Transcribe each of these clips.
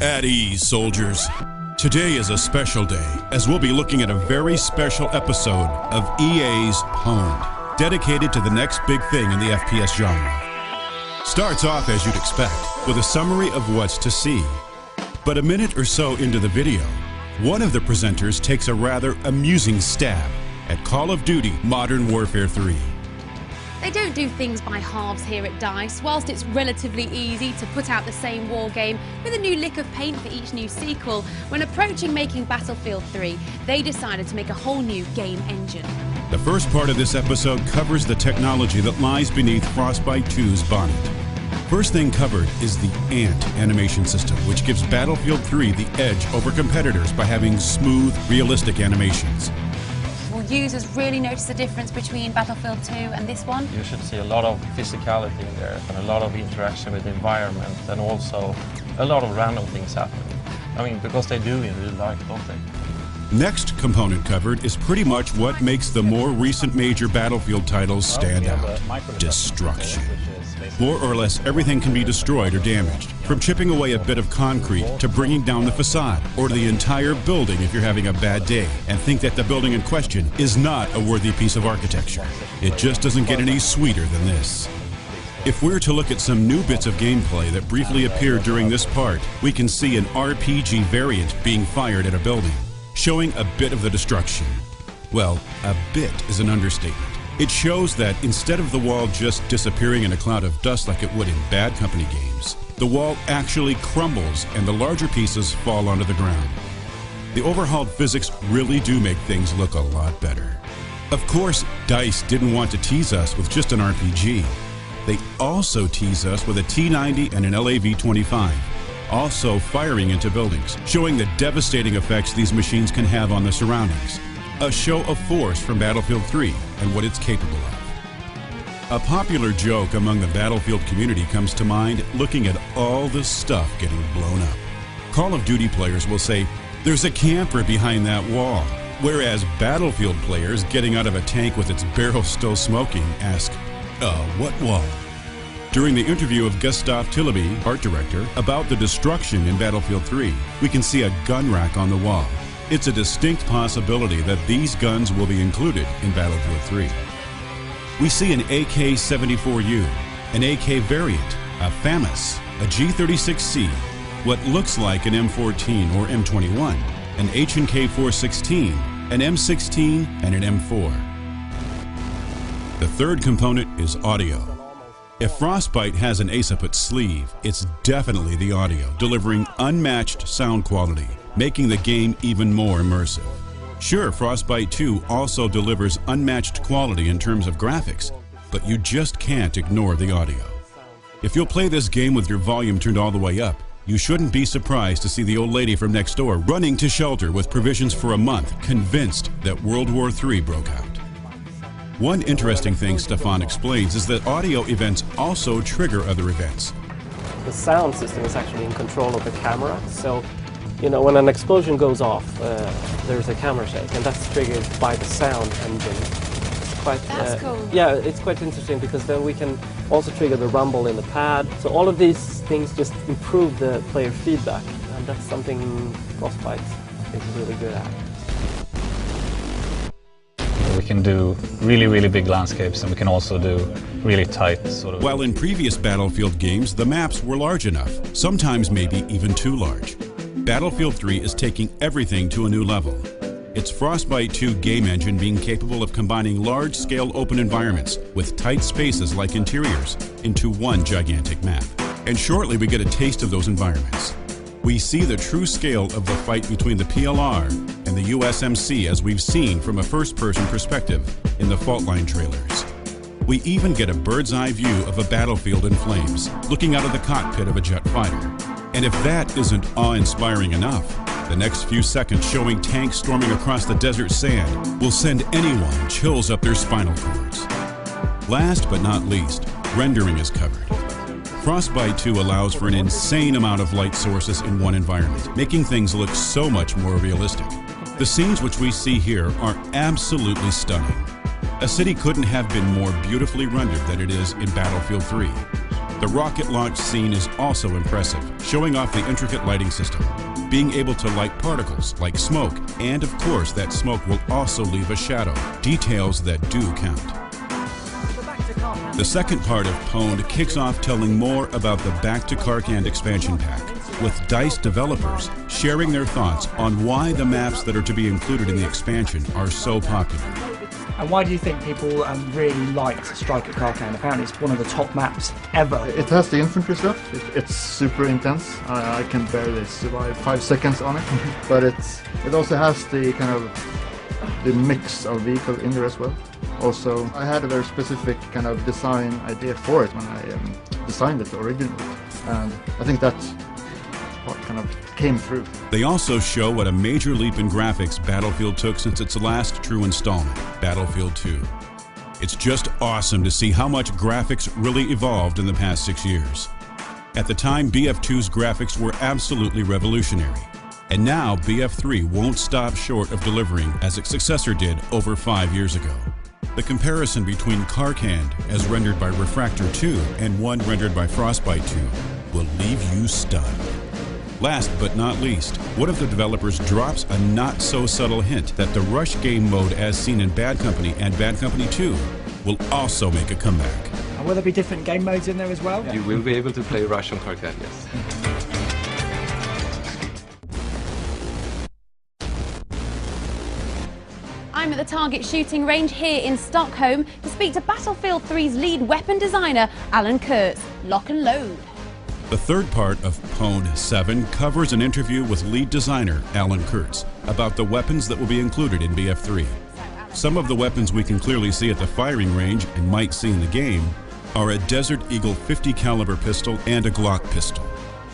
At ease, soldiers. Today is a special day, as we'll be looking at a very special episode of EA's PWNED, dedicated to the next big thing in the FPS genre. Starts off as you'd expect, with a summary of what's to see. But a minute or so into the video, one of the presenters takes a rather amusing stab at Call of Duty Modern Warfare 3. They don't do things by halves here at DICE. Whilst it's relatively easy to put out the same war game with a new lick of paint for each new sequel, when approaching making Battlefield 3, they decided to make a whole new game engine. The first part of this episode covers the technology that lies beneath Frostbite 2's bonnet. First thing covered is the ANT animation system, which gives Battlefield 3 the edge over competitors by having smooth, realistic animations. Will users really notice the difference between Battlefield 2 and this one? You should see a lot of physicality in there and a lot of interaction with the environment and also a lot of random things happening. I mean, because they do in real life, don't they? Next component covered is pretty much what makes the more recent major Battlefield titles stand out: destruction. More or less everything can be destroyed or damaged, from chipping away a bit of concrete to bringing down the facade, or the entire building if you're having a bad day and think that the building in question is not a worthy piece of architecture. It just doesn't get any sweeter than this. If we're to look at some new bits of gameplay that briefly appeared during this part, we can see an RPG variant being fired at a building, showing a bit of the destruction. Well, a bit is an understatement. It shows that instead of the wall just disappearing in a cloud of dust like it would in Bad Company games, the wall actually crumbles and the larger pieces fall onto the ground. The overhauled physics really do make things look a lot better. Of course, DICE didn't want to tease us with just an RPG. They also tease us with a T-90 and an LAV-25, also firing into buildings, showing the devastating effects these machines can have on the surroundings. A show of force from Battlefield 3 and what it's capable of. A popular joke among the Battlefield community comes to mind looking at all the stuff getting blown up. Call of Duty players will say, "There's a camper behind that wall," whereas Battlefield players getting out of a tank with its barrel still smoking ask, what wall? During the interview of Gustav Tilleby, art director, about the destruction in Battlefield 3, we can see a gun rack on the wall. It's a distinct possibility that these guns will be included in Battlefield 3. We see an AK-74U, an AK variant, a FAMAS, a G36C, what looks like an M14 or M21, an H&K 416, an M16, and an M4. The third component is audio. If Frostbite has an ace up its sleeve, it's definitely the audio, delivering unmatched sound quality, making the game even more immersive. Sure, Frostbite 2 also delivers unmatched quality in terms of graphics, but you just can't ignore the audio. If you'll play this game with your volume turned all the way up, you shouldn't be surprised to see the old lady from next door running to shelter with provisions for a month, convinced that World War III broke out. One interesting thing Stefan explains is that audio events also trigger other events. The sound system is actually in control of the camera, so when an explosion goes off, there's a camera shake, and that's triggered by the sound engine. It's quite, that's cool. Yeah, it's quite interesting because then we can also trigger the rumble in the pad. So all of these things just improve the player feedback, and that's something Frostbite is really good at. We can do really, really big landscapes, and we can also do really tight sort of... While in previous Battlefield games, the maps were large enough, sometimes maybe even too large. Battlefield 3 is taking everything to a new level. Its Frostbite 2 game engine being capable of combining large-scale open environments with tight spaces like interiors into one gigantic map. And shortly we get a taste of those environments. We see the true scale of the fight between the PLR and the USMC as we've seen from a first-person perspective in the Fault Line trailers. We even get a bird's-eye view of a battlefield in flames, looking out of the cockpit of a jet fighter. And if that isn't awe-inspiring enough, the next few seconds showing tanks storming across the desert sand will send anyone chills up their spinal cords. Last but not least, rendering is covered. Frostbite 2 allows for an insane amount of light sources in one environment, making things look so much more realistic. The scenes which we see here are absolutely stunning. A city couldn't have been more beautifully rendered than it is in Battlefield 3. The rocket launch scene is also impressive, showing off the intricate lighting system, being able to light particles like smoke, and of course that smoke will also leave a shadow, details that do count. The second part of PWNED kicks off telling more about the Back to Karkand expansion pack, with DICE developers sharing their thoughts on why the maps that are to be included in the expansion are so popular. And why do you think people really liked Strike at Karkand? Apparently it's one of the top maps ever. It has the infantry stuff. It's super intense. I can barely survive 5 seconds on it. But it also has the kind of the mix of vehicle in there as well. Also, I had a very specific kind of design idea for it when I designed it originally. And I think that's what kind of came through. They also show what a major leap in graphics Battlefield took since its last true installment, Battlefield 2. It's just awesome to see how much graphics really evolved in the past 6 years. At the time, BF2's graphics were absolutely revolutionary. And now BF3 won't stop short of delivering as its successor did over 5 years ago. The comparison between Karkand, as rendered by Refractor 2, and one rendered by Frostbite 2, will leave you stunned. Last but not least, one of the developers drops a not-so-subtle hint that the rush game mode as seen in Bad Company and Bad Company 2 will also make a comeback. And will there be different game modes in there as well? You will be able to play Rush on Karkand, yes. I'm at the target shooting range here in Stockholm to speak to Battlefield 3's lead weapon designer, Alan Kurtz. Lock and load. The third part of PWNED 7 covers an interview with lead designer Alan Kurtz about the weapons that will be included in BF3. Some of the weapons we can clearly see at the firing range and might see in the game are a Desert Eagle 50 caliber pistol and a Glock pistol.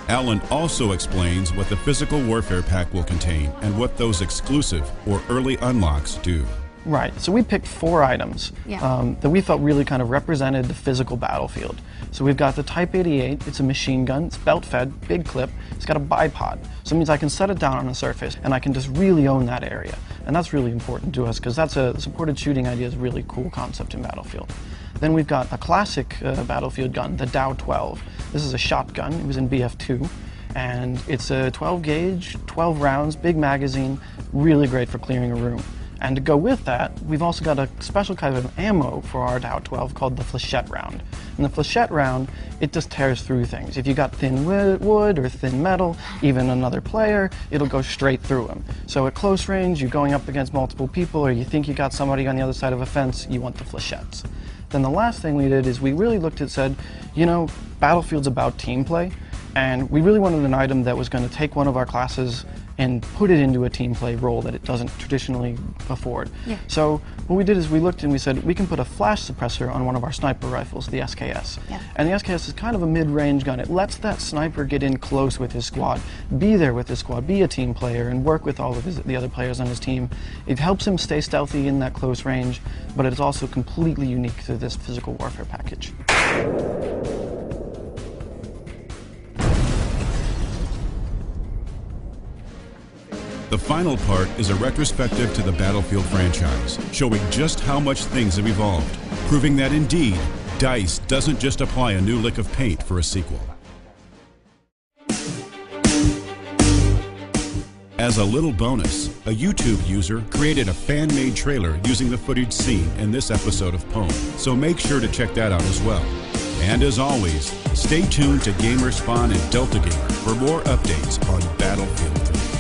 Alan also explains what the physical warfare pack will contain and what those exclusive or early unlocks do. Right, so we picked 4 items that we felt really kind of represented the physical battlefield. So we've got the Type 88, it's a machine gun, it's belt-fed, big clip, it's got a bipod. So it means I can set it down on a surface and I can just really own that area. And that's really important to us because that's a supported shooting idea is a really cool concept in Battlefield. Then we've got a classic Battlefield gun, the Dow 12. This is a shotgun, it was in BF2. And it's a 12 gauge, 12 rounds, big magazine, really great for clearing a room. And to go with that, we've also got a special kind of ammo for our Dow 12 called the flechette round. And the flechette round, it just tears through things. If you got thin wood or thin metal, even another player, it'll go straight through them. So at close range, you're going up against multiple people, or you think you got somebody on the other side of a fence, you want the flechettes. Then the last thing we did is we really looked and said, you know, Battlefield's about team play, and we really wanted an item that was going to take one of our classes and put it into a team play role that it doesn't traditionally afford. Yeah. So what we did is we looked and we said we can put a flash suppressor on one of our sniper rifles, the SKS. Yeah. And the SKS is kind of a mid-range gun. It lets that sniper get in close with his squad, be there with his squad, be a team player, and work with all of the other players on his team. It helps him stay stealthy in that close range, but it's also completely unique to this physical warfare package. The final part is a retrospective to the Battlefield franchise, showing just how much things have evolved, proving that indeed, DICE doesn't just apply a new lick of paint for a sequel. As a little bonus, a YouTube user created a fan-made trailer using the footage seen in this episode of PWNED, so make sure to check that out as well. And as always, stay tuned to GamerSpawn and Delta Gamer for more updates on Battlefield 3.